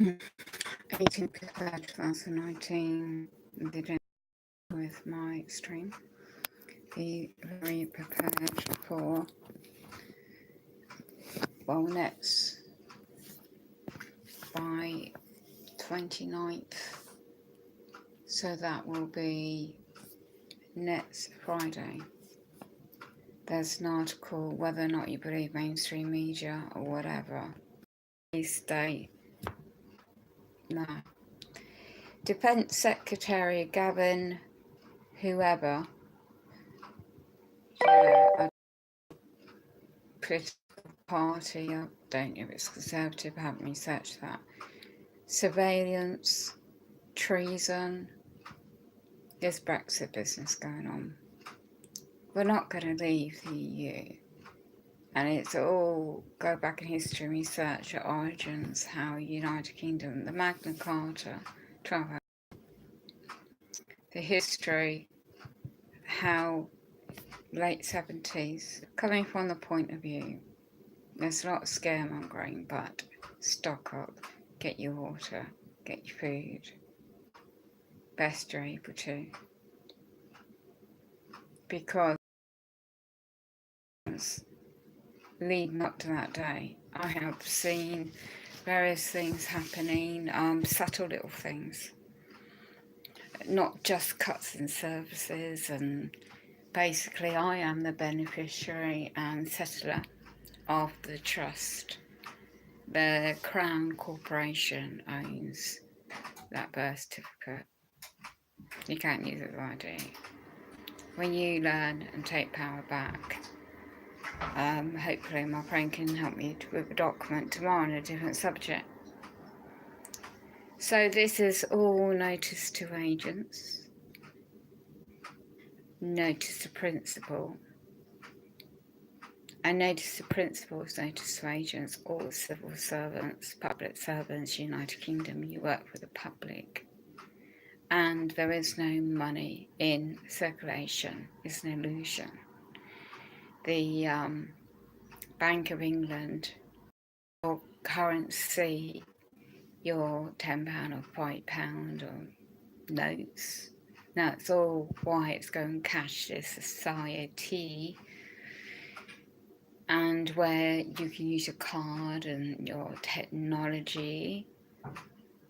18th 2019, didn't with my stream. Be very prepared for wellness by 29th. So that will be next Friday. There's an article, whether or not you believe mainstream media or whatever. Please stay. No. Defence Secretary Gavin, whoever, a political party, I don't know if it's Conservative, I haven't researched that. Surveillance, treason, there's Brexit business going on. We're not going to leave the EU. And it's all, go back in history and research at origins, how United Kingdom, the Magna Carta, 12, the history, how late 70s, coming from the point of view, there's a lot of scaremongering, but stock up, get your water, get your food, best you're able to. Because leading up to that day, I have seen various things happening, subtle little things, not just cuts in services, and basically I am the beneficiary and settler of the trust. The Crown Corporation owns that birth certificate. You can't use it as ID. When you learn and take power back, hopefully my friend can help me with a document tomorrow on a different subject. So this is all notice to agents, notice to principal, and notice to principal is notice to agents, all civil servants, public servants, United Kingdom, you work for the public. And there is no money in circulation, it's an illusion. The Bank of England, your currency, your £10 or £5 or notes. Now it's all why it's going cashless society, and where you can use your card and your technology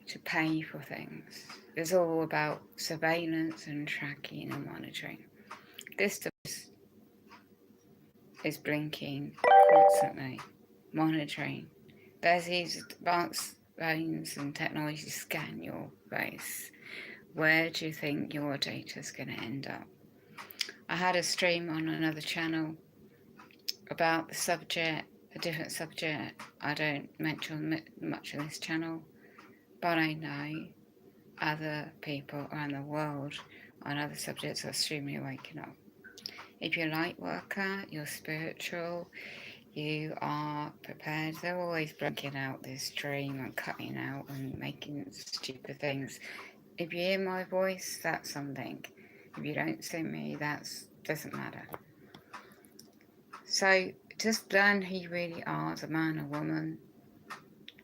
to pay for things. It's all about surveillance and tracking and monitoring. This device is blinking constantly, monitoring. There's these advanced phones and technology scan your face. Where do you think your data is going to end up? I had a stream on another channel about the subject, a different subject. I don't mention much on this channel, but I know other people around the world on other subjects are extremely waking up. If you're a light worker, you're spiritual, you are prepared. They're always blanking out this dream and cutting out and making stupid things. If you hear my voice, that's something. If you don't see me, that doesn't matter. So just learn who you really are as a man or woman,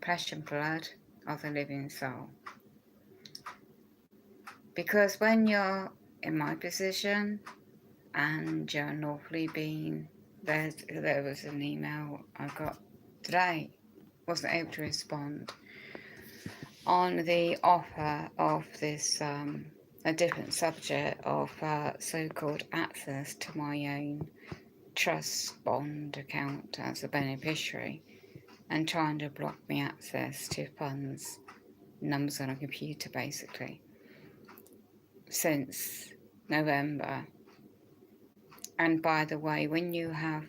flesh and blood of the living soul. Because when you're in my position and you're unlawfully being, there was an email I got today, wasn't able to respond on the offer of this, a different subject of so-called access to my own trust bond account as a beneficiary, and trying to block me access to funds, numbers on a computer basically, since November. And by the way, when you have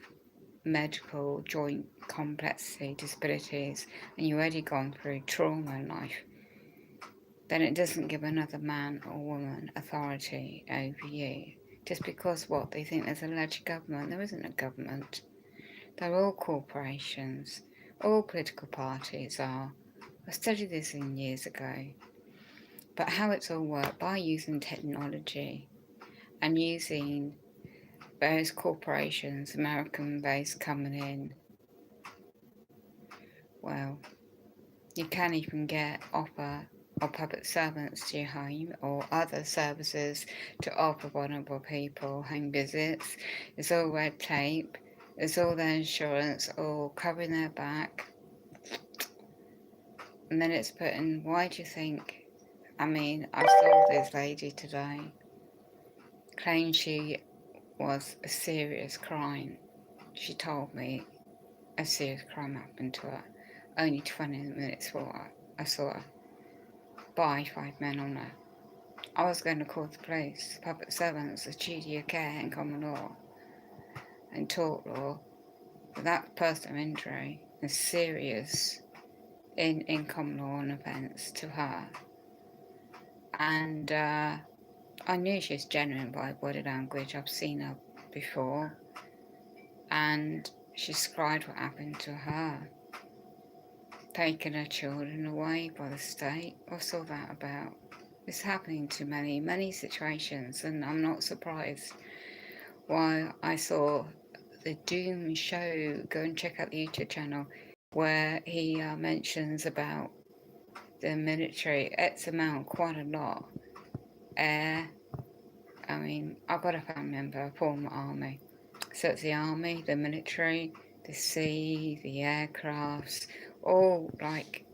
medical joint complexity disabilities and you've already gone through trauma in life, then it doesn't give another man or woman authority over you. Just because what they think there's a alleged government. There isn't a government. They're all corporations. All political parties are. I studied this years ago. But how it's all worked, by using technology and using various corporations, American based, coming in, well, You can even get offer or public servants to your home or other services to offer vulnerable people home visits. It's all red tape. It's all their insurance, all covering their back. And then it's put in, why do you think? I mean, I saw this lady today claim she was a serious crime. She told me a serious crime happened to her. Only 20 minutes before I saw her by 5 men on her. I was going to call the police, public servants, the Treason Uk and common law and tort law. But that personal injury is serious in common law and offence to her. And I knew she was genuine by body language. I've seen her before. And she described what happened to her. Taking her children away by the state. What's all that about? It's happening to many situations, and I'm not surprised. Why I saw the Doom show, go and check out the YouTube channel, where he mentions about the military, X amount, quite a lot. Air, I mean, I've got a family member, former army. So it's the army, the military, the sea, the aircrafts, all like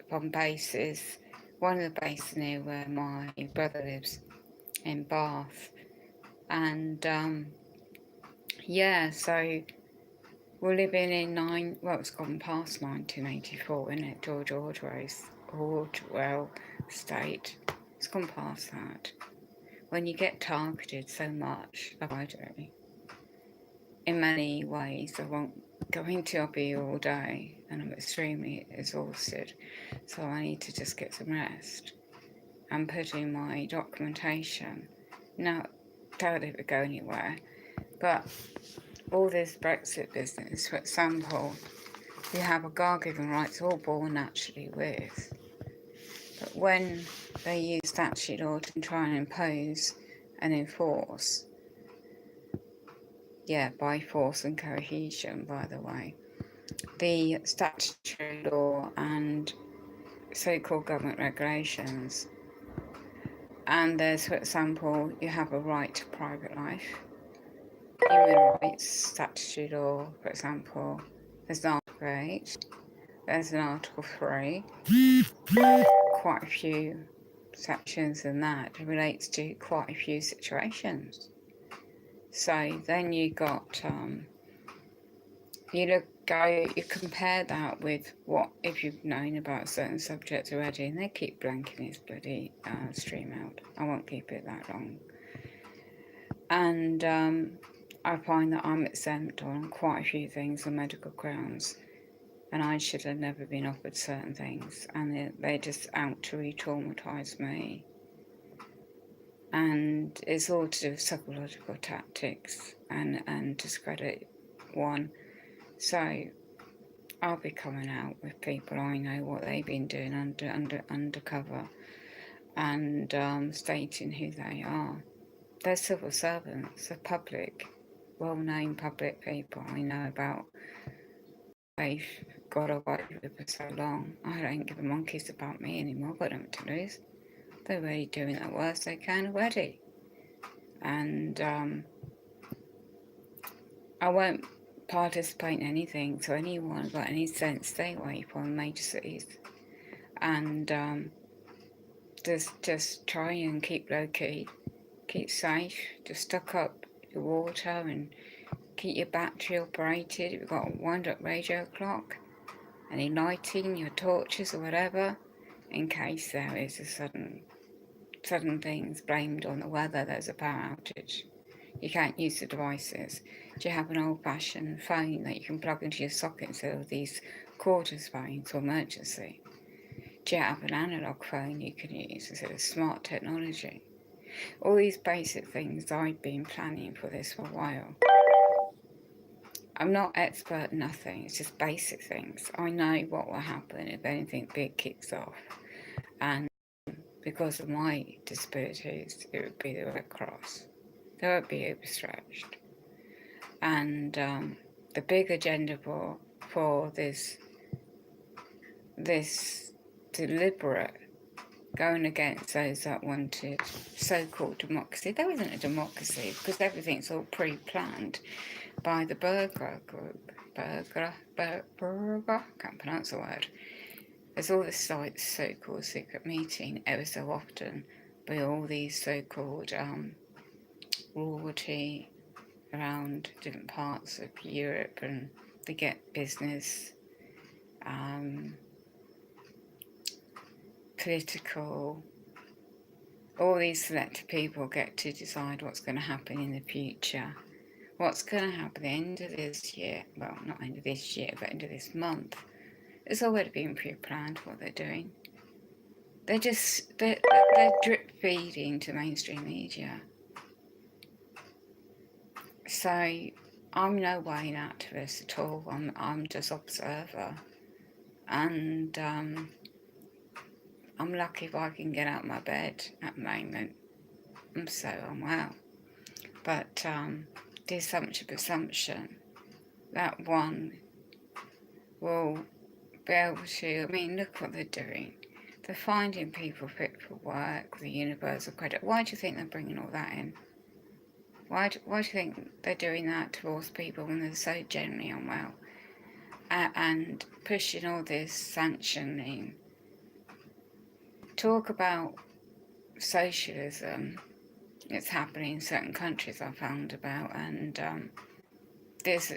from bases. One of the bases near where my brother lives in Bath. And yeah, so we're living in it's gone past 1984, isn't it? George Orwell state. It's gone past that. When you get targeted so much, like I do, in many ways, I won't go into hobby all day and I'm extremely exhausted, so I need to just get some rest and put in my documentation. Now, doubt it would go anywhere, but all this Brexit business, for example, you have a God-given rights all born naturally with, but when they use statute law to try and impose and enforce, by force and coercion, by the way, the statutory law and so-called government regulations. And there's, for example, you have a right to private life. Human rights, statutory law, for example, there's an Article 8, there's an Article 3, quite a few sections in that relates to quite a few situations. So then you got, you compare that with what, if you've known about a certain subject already, and they keep blanking this bloody stream out. I won't keep it that long. And I find that I'm exempt on quite a few things on medical grounds, and I should have never been offered certain things, and they're just out to re-traumatise me. And it's all to do with psychological tactics and discredit one. So I'll be coming out with people I know what they've been doing undercover and stating who they are. They're civil servants, they're public, well-known public people I know about. They've got away with it for so long. I don't give a monkey's about me anymore. I've got nothing to lose. They're really doing the worst they can already. And I won't participate in anything, so anyone got any sense, stay away from major cities. And just try and keep low-key, keep safe, just stock up your water and keep your battery operated. If you've got a wound-up radio clock, any lighting, your torches or whatever, in case there is a sudden things blamed on the weather, there's a power outage. You can't use the devices. Do you have an old-fashioned phone that you can plug into your socket instead of these cordless phones for emergency? Do you have an analog phone you can use instead of smart technology? All these basic things I've been planning for this for a while. I'm not expert in nothing, it's just basic things. I know what will happen if anything big kicks off. And because of my disabilities, it would be the Red Cross. They won't be overstretched. And the big agenda for this this deliberate going against those that wanted so-called democracy. There isn't a democracy because everything's all pre-planned by the Burger Group. Burger, can't pronounce the word. There's all this like so-called secret meeting ever so often by all these so-called royalty around different parts of Europe, and they get business, political, all these selected people get to decide what's going to happen in the future. What's going to happen at the end of this year, well, not end of this year, but end of this month. It's already been pre-planned what they're doing. They're drip feeding to mainstream media. So I'm no way an activist at all. I'm just observer, and I'm lucky if I can get out of my bed at the moment. I'm so unwell, but there's so much of assumption that one will be able to. I mean, look what they're doing. They're finding people fit for work, the universal credit. Why do you think they're bringing all that in? Why do you think they're doing that towards people when they're so generally unwell? And pushing all this sanctioning. Talk about socialism. It's happening in certain countries I found about, and there's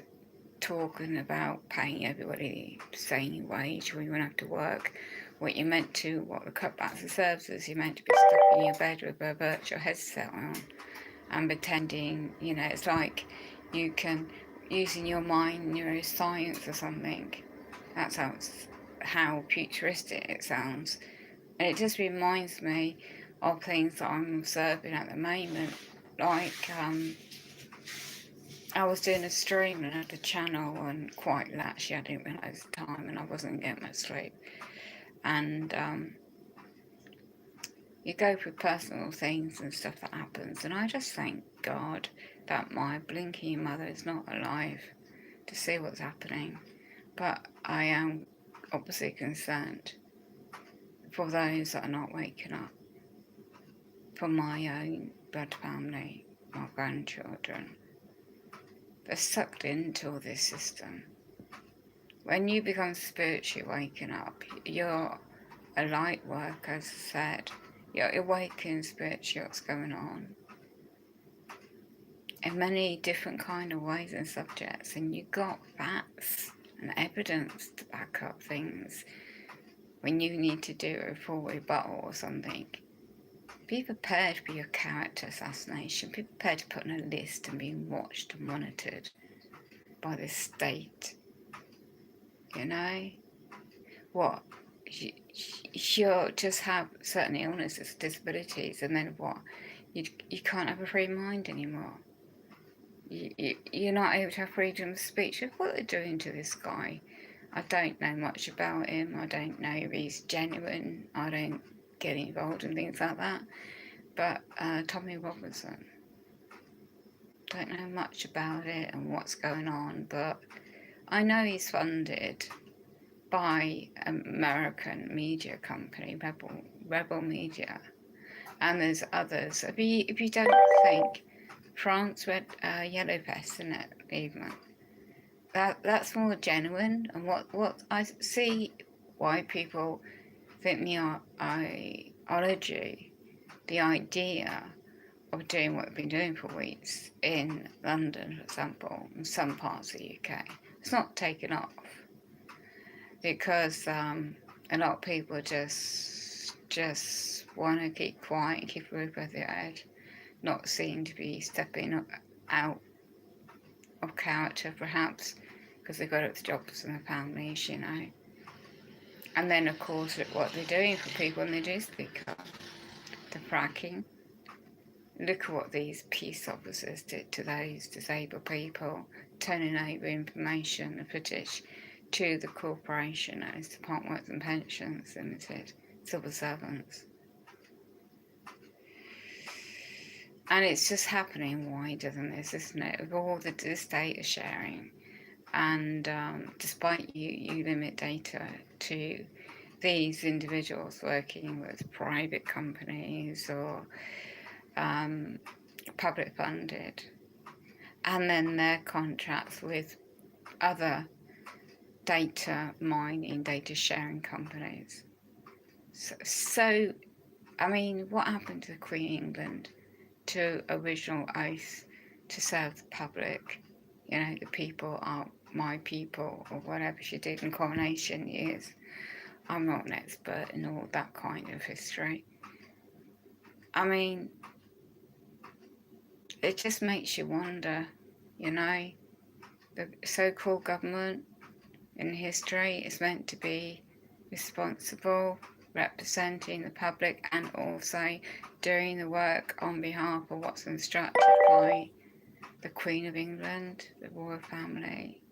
talking about paying everybody the same wage where you won't have to work, what you're meant to, what the cutbacks of services, you're meant to be stuck in your bed with a virtual headset on and pretending, it's like you can, using your mind, neuroscience or something. That's how futuristic it sounds. And it just reminds me of things that I'm observing at the moment. Like, I was doing a stream and had a channel and quite latchy, I didn't realise the time, and I wasn't getting much sleep. And you go through personal things and stuff that happens, and I just thank God that my blinking mother is not alive to see what's happening. But I am obviously concerned for those that are not waking up, for my own blood family, my grandchildren. They're sucked into all this system. When you become spiritually waking up, you're a light worker, as I said. You're awakening spiritually what's going on in many different kind of ways and subjects, and you got facts and evidence to back up things when you need to do a full rebuttal or something. Be prepared for your character assassination. Be prepared to put on a list and be watched and monitored by the state. What? You'll just have certain illnesses, disabilities, and then what? You can't have a free mind anymore. You're not able to have freedom of speech. Look what they're doing to this guy. I don't know much about him. I don't know if he's genuine. I don't get involved in things like that. But Tommy Robinson, don't know much about it and what's going on, but I know he's funded by American media company, Rebel Media, and there's others. If you don't think France read Yellow Vest in it, even that's more genuine. And what I see why people think the ideology, the idea of doing what we've been doing for weeks in London, for example, in some parts of the UK, it's not taken off because a lot of people just want to keep quiet and keep a roof over their head, not seem to be stepping out of character, perhaps because they've got up to jobs and their families, And then, of course, look what they're doing for people when they do speak up. The fracking. Look at what these peace officers did to those disabled people, turning over information and footage to the corporation, that is Department of Works and Pensions Limited, civil servants. And it's just happening wider than this, isn't it? With all this data sharing, and despite you limit data to these individuals working with private companies or public funded, and then their contracts with other data mining, data sharing companies. So I mean, what happened to the Queen of England, to original oath to serve the public? You know, the people are my people, or whatever she did in coronation years. I'm not an expert in all that kind of history. I mean, it just makes you wonder, you know, the so-called government in history is meant to be responsible, representing the public, and also doing the work on behalf of what's instructed by the Queen of England, the royal family.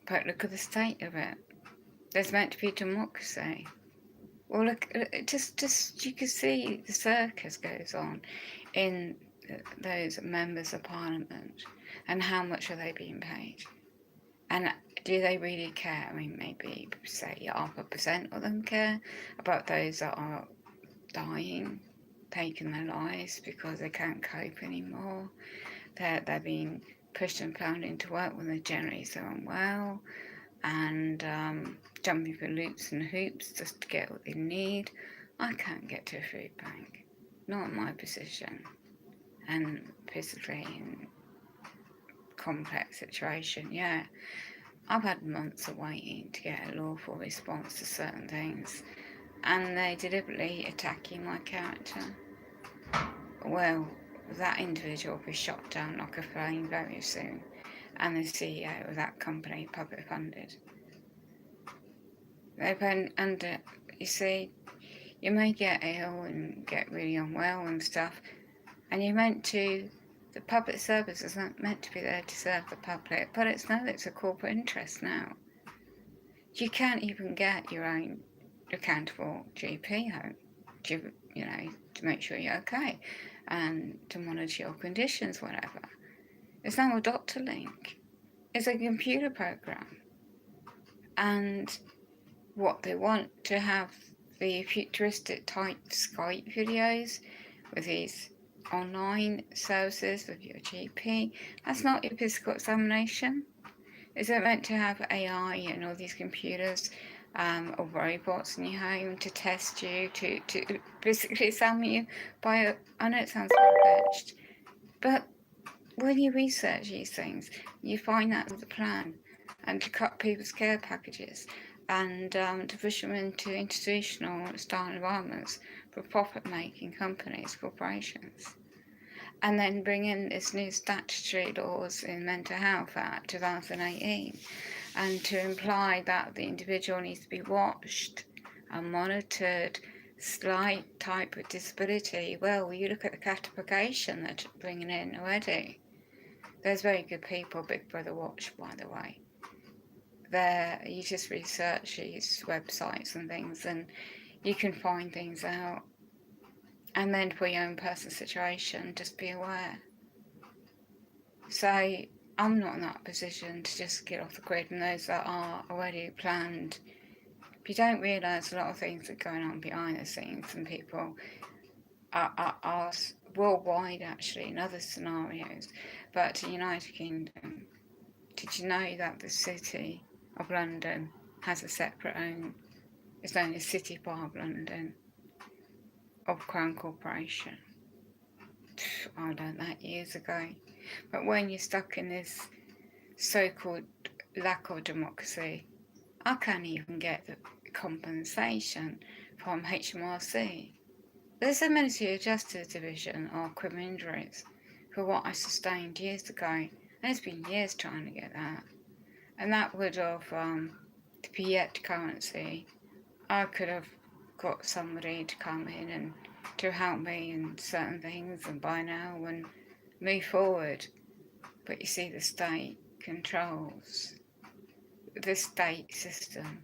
But look at the state of it. There's meant to be democracy. Well, look, just you can see the circus goes on in those members of parliament, and how much are they being paid? And do they really care? I mean, maybe say 0.5% of them care about those that are dying, taking their lives because they can't cope anymore. They're being pushed and found into work when they're generally so unwell, and jumping through loops and hoops just to get what they need. I can't get to a food bank, not in my position, and physically in complex situation. Yeah, I've had months of waiting to get a lawful response to certain things, and they deliberately attacking my character. Well, that individual will be shot down like a flame very soon, and the CEO of that company, public funded. They've been under, you see, you may get ill and get really unwell and stuff, and you're meant to, the public service is not meant to be there to serve the public, but it's a corporate interest now. You can't even get your own accountable GP home, to make sure you're okay, and to monitor your conditions, whatever. It's now a doctor link. It's a computer program. And what they want to have the futuristic type Skype videos with these online services with your GP. That's not your physical examination. Is it meant to have AI and all these computers or robots in your home to test you, to basically examine you by I know it sounds far-fetched, but when you research these things, you find that's the plan, and to cut people's care packages, and to push them into institutional style environments for profit-making companies, corporations. And then bring in this new statutory laws in Mental Health Act 2018, and to imply that the individual needs to be watched and monitored, slight type of disability. Well, you look at the classification that they're bringing in already. There's very good people, Big Brother Watch, by the way. You just research these websites and things, and you can find things out. And then for your own personal situation, just be aware. So I'm not in that position to just get off the grid, and those that are already planned. If you don't realise a lot of things are going on behind the scenes, and people are worldwide actually in other scenarios, but the United Kingdom, did you know that the City of London has a separate own, it's known as City Bar of London, of Crown Corporation? I learned that years ago. But when you're stuck in this so-called lack of democracy, I can't even get the compensation from HMRC. There's a Ministry of Justice Division of Criminal Injuries for what I sustained years ago, and it's been years trying to get that. And that would have, the fiat currency, I could have got somebody to come in and to help me in certain things and buy now and move forward. But you see, the state controls the state system.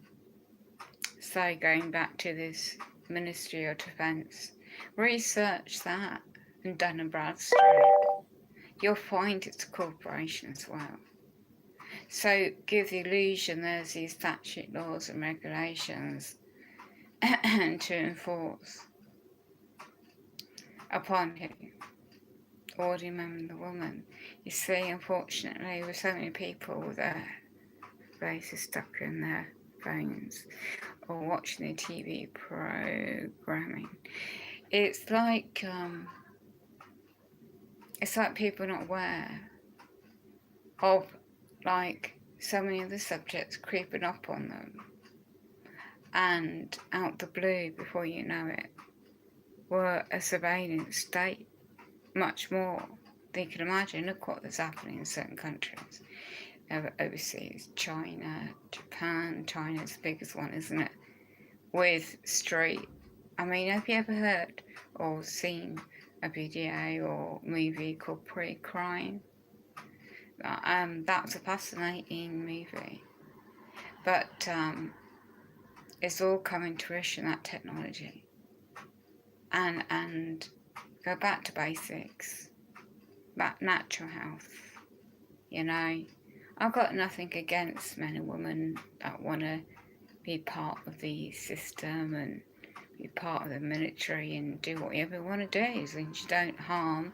So going back to this Ministry of Defence, research that and Dun & Bradstreet. You'll find it's a corporation as well. So give the illusion there's these statute laws and regulations to enforce upon you, ordinary man and the woman. You see, unfortunately, with so many people with their faces stuck in their phones or watching their TV programming, it's like people not aware of like so many of the subjects creeping up on them, and out the blue, before you know it, we're a surveillance state, much more than you can imagine. Look what is happening in certain countries overseas. China, Japan. China's the biggest one, isn't it? With street. I mean, have you ever heard or seen a video or movie called Pre-Crime? That's a fascinating movie. But it's all coming to fruition, that technology. And go back to basics, back natural health. You know, I've got nothing against men and women that want to be part of the system and be part of the military and do whatever you want to do, as long as you don't harm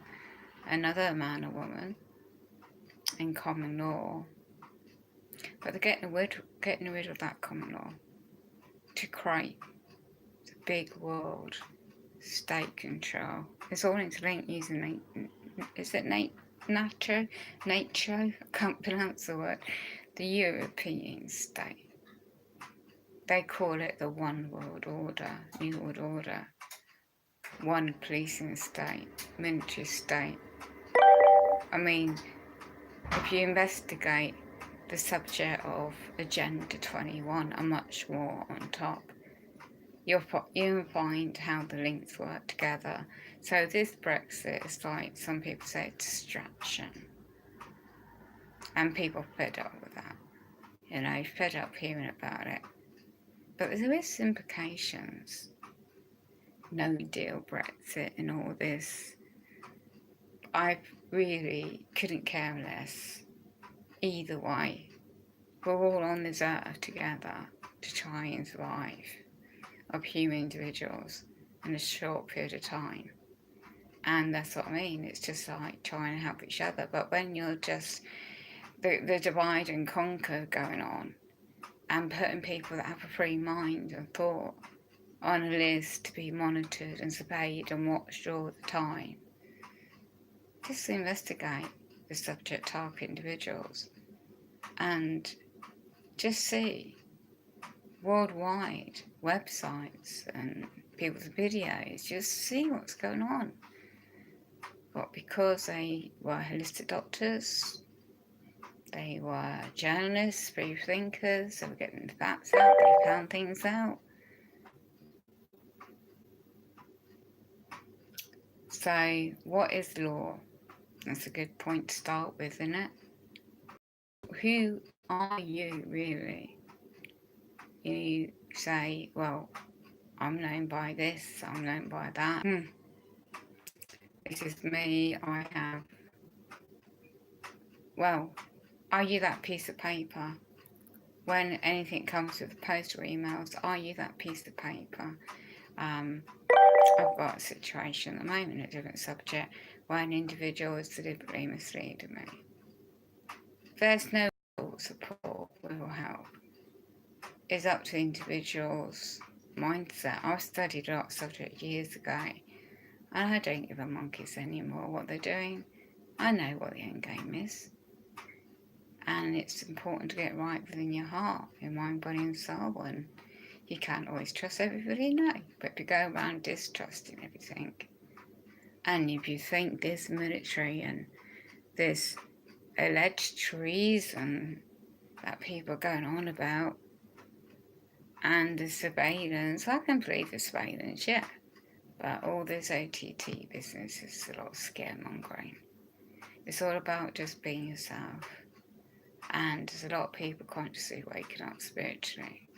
another man or woman in common law. But they're getting rid of that common law to create the big world state control. It's all interlinked using nature? I can't pronounce the word. The European state. They call it the One World Order, New World Order. One policing state, military state. I mean, if you investigate the subject of Agenda 21 and much more on top, you'll find how the links work together. So this Brexit is like, some people say, distraction. And people are fed up with that. You know, fed up hearing about it. But there is implications. No deal Brexit and all this. I really couldn't care less. Either way, we're all on this earth together to try and survive of human individuals in a short period of time. And that's what I mean. It's just like trying to help each other. But when you're just the divide and conquer going on and putting people that have a free mind and thought on a list to be monitored and surveyed and watched all the time, just investigate the subject target individuals and just see worldwide websites and people's videos, just see what's going on. But because they were holistic doctors, they were journalists, free thinkers, they were getting the facts out, they found things out. So what is law? That's a good point to start with, isn't it? Who are you really? You say, well, I'm known by this, I'm known by that. This is me, I have. Well, are you that piece of paper? When anything comes with the post or emails, are you that piece of paper? I've got a situation at the moment, a different subject, where an individual is deliberately misleading me. There's no support, we will help. It's up to the individual's mindset. I studied a lot of subject years ago, and I don't give a monkeys anymore what they're doing. I know what the end game is. And it's important to get right within your heart, your mind, body and soul. And you can't always trust everybody, no. But if you go around distrusting everything, and if you think this military and this alleged treason that people are going on about, and the surveillance, I can believe the surveillance, yeah. But all this OTT business is a lot of scaremongering. It's all about just being yourself. And there's a lot of people consciously waking up spiritually.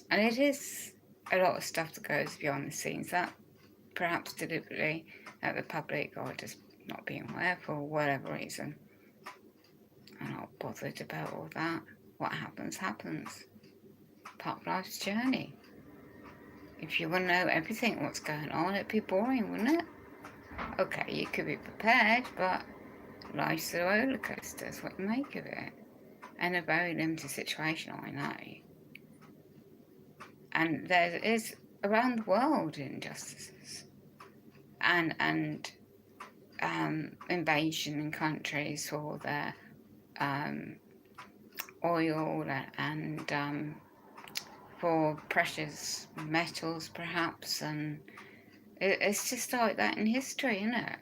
And it is a lot of stuff that goes beyond the scenes that perhaps deliberately that the public are just not being aware for whatever reason. I'm not bothered about all that. What happens, happens. Part of life's journey. If you want to know everything what's going on, it'd be boring, wouldn't it? Okay, you could be prepared, but life's a roller coaster. That's what you make of it. And a very limited situation, I know. And there is around the world injustices and invasion in countries for their oil and for precious metals, perhaps, and it's just like that in history, isn't it?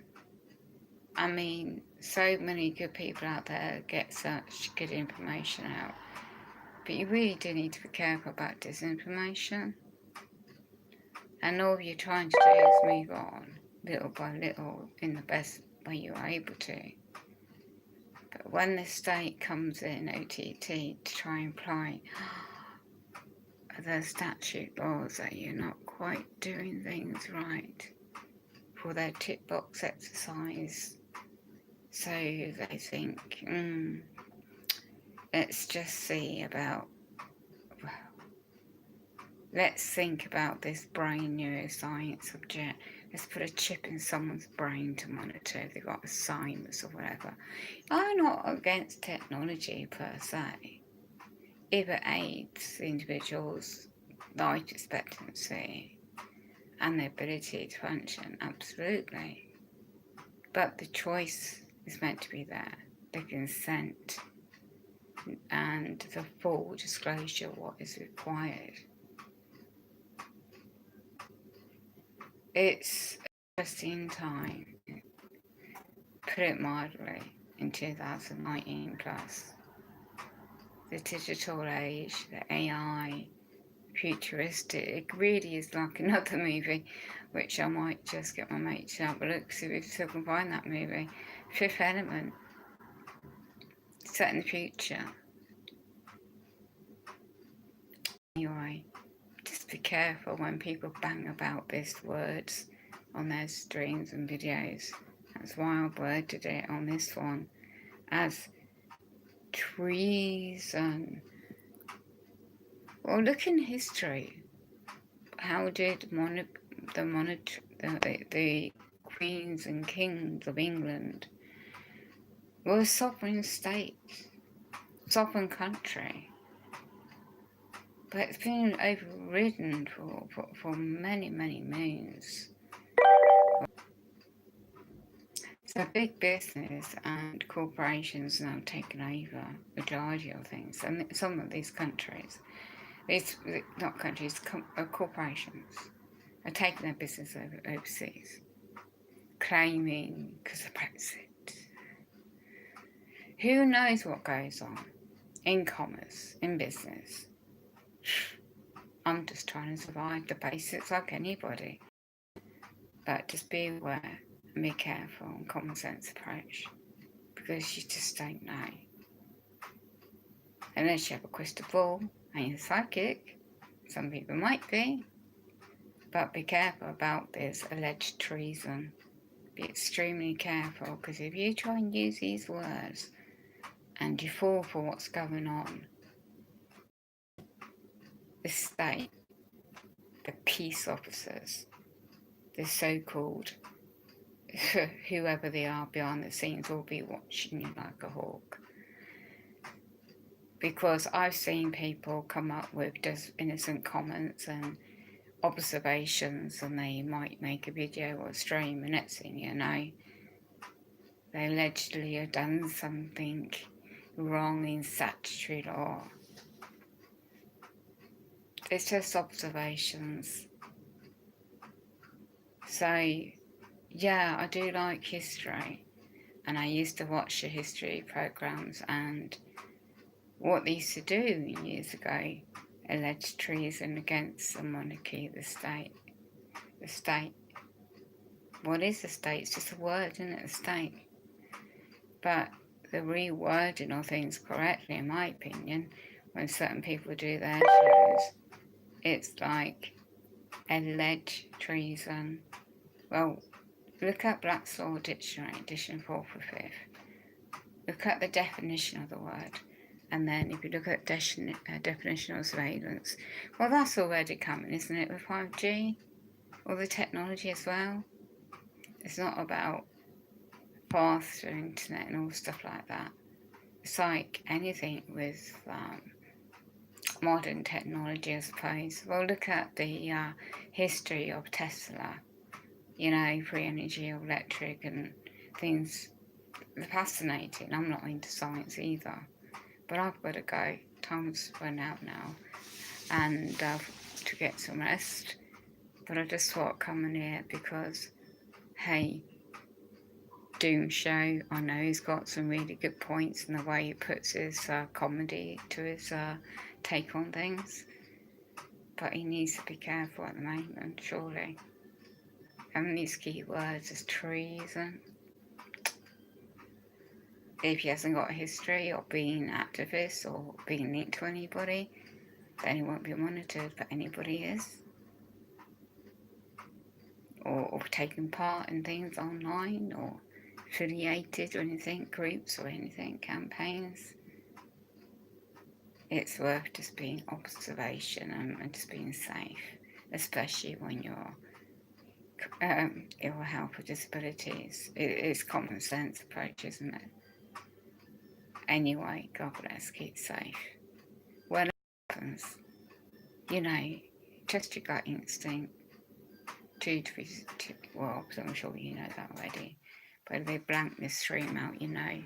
I mean, so many good people out there get such good information out, but you really do need to be careful about disinformation. And all you're trying to do is move on, little by little, in the best way you're able to. But when the state comes in, OTT, to try and apply the statute laws that you're not quite doing things right for their tick box exercise, so they think, let's just see about, let's think about this brain neuroscience subject. Let's put a chip in someone's brain to monitor if they've got Alzheimer's or whatever. I'm not against technology per se. If it aids the individual's life expectancy and their ability to function, absolutely. But the choice is meant to be there, the consent and the full disclosure of what is required. It's an interesting time, put it mildly, in 2019 plus. The digital age, the AI, futuristic, it really is like another movie, which I might just get my mate to have a look, see if we still can find that movie. Fifth Element, set in the future. Anyway, just be careful when people bang about these words on their streams and videos. That's why I worded it on this one as treason. Well, look in history. How did the queens and kings of England were a sovereign state, sovereign country? But it's been overridden for many, many moons. So big business and corporations now taken over the majority of things. And some of these countries, not countries, corporations, are taking their business overseas, claiming because of Brexit. Who knows what goes on in commerce, in business? I'm just trying to survive the basics like anybody. But just be aware and be careful and common sense approach, because you just don't know. Unless you have a crystal ball and you're psychic, some people might be, but be careful about this alleged treason. Be extremely careful, because if you try and use these words and you fall for what's going on, the state, the peace officers, the so-called whoever they are behind the scenes will be watching you like a hawk. Because I've seen people come up with just innocent comments and observations, and they might make a video or stream, and next thing you know, they allegedly have done something wrong in statutory law. It's just observations. So, yeah, I do like history, and I used to watch the history programs, and what they used to do years ago, alleged treason against the monarchy, the state. The state. What is the state? It's just a word, isn't it? The state. But the rewording of things correctly, in my opinion, when certain people do their shows, it's like alleged treason. Well, look up Black's Law Dictionary, edition 4 for 5th. look at the definition of the word. And then if you look at definition of surveillance, well, that's already coming, isn't it, with 5G? All the technology as well. It's not about faster internet and all stuff like that. It's like anything with modern technology, I suppose. Well, look at the history of Tesla, you know, free energy, electric and things. They're fascinating. I'm not into science either, but I've got to go. Time's run out now, and to get some rest. But I just thought I'd come in here because, hey, Doom Show, I know he's got some really good points in the way he puts his comedy to his take on things, but he needs to be careful at the moment, surely. And these key words is treason. If he hasn't got a history of being an activist or being linked to anybody, then he won't be monitored, but anybody is. Or taking part in things online, or affiliated or anything, groups or anything, campaigns. It's worth just being observation and just being safe, especially when you're ill health or disabilities. It's common sense approach, isn't it? Anyway, God bless, keep safe. When it happens, you know, trust your gut instinct. Well, I'm sure you know that already. But if they blank this stream out, you know,